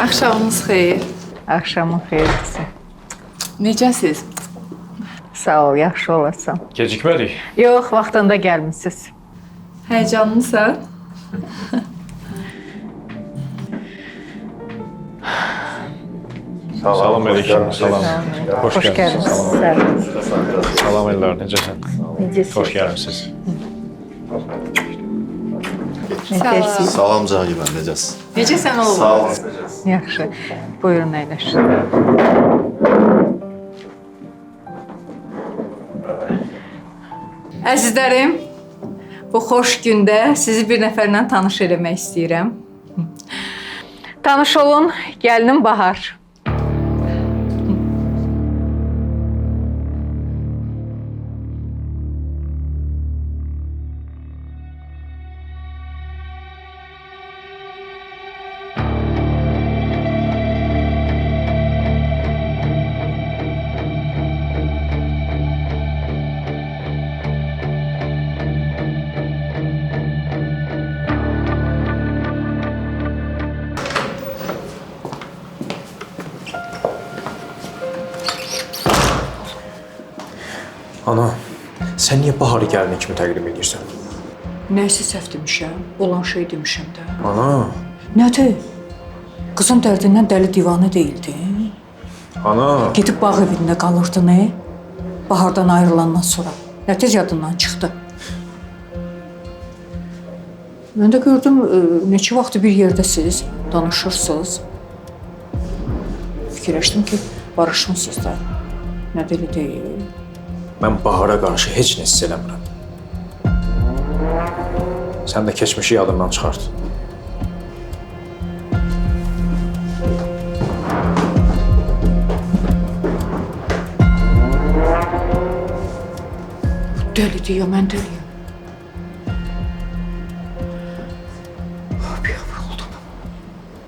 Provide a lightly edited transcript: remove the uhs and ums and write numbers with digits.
Axşamınız xeyir. Axşamın xeyirlisi. Necəsiz? Sağ ol, yaxşı olasan. Gecikmədik. Yox, vaxtında gəlmisiniz. Həyəcanlısan? Salam əleykum. Salam. Xoş gəlmisiniz. Salam Ellar, necəsən? Necəsiz? Xoş gəlmisiniz. Necəsiz? Salam Cahil ben necəsiz? Necəsən oğlum? Sağ olun. Yaxşı. Buyurun əyləşin. Əzizlərim, bu xoş gündə sizi bir nəfərlə tanış eləmək istəyirəm. Tanış olun, gəlinim Bahar. Ana, sən niyə Baharı gəlini kimi təqdim edirsən? Nəsə səhv demişəm, olan şey demişəm də. Ana, Nədir? Qızın dərdindən dəli divanə deyildi. ana. Gedib bağ evində qalırdı, nə? Bahardan ayrılandan sonra. Nəticə yadından çıxdı. Mən də gördüm, neçə vaxtı bir yerdəsiz, danışırsınız. Fikirləşdim ki, barışmısınız da. Nə deli deyil. Mən Bahara qarşı heç nə hiss eləmirəm. Sən də keçmişi yadından çıxart. Dəlidir ya, mən deliyim.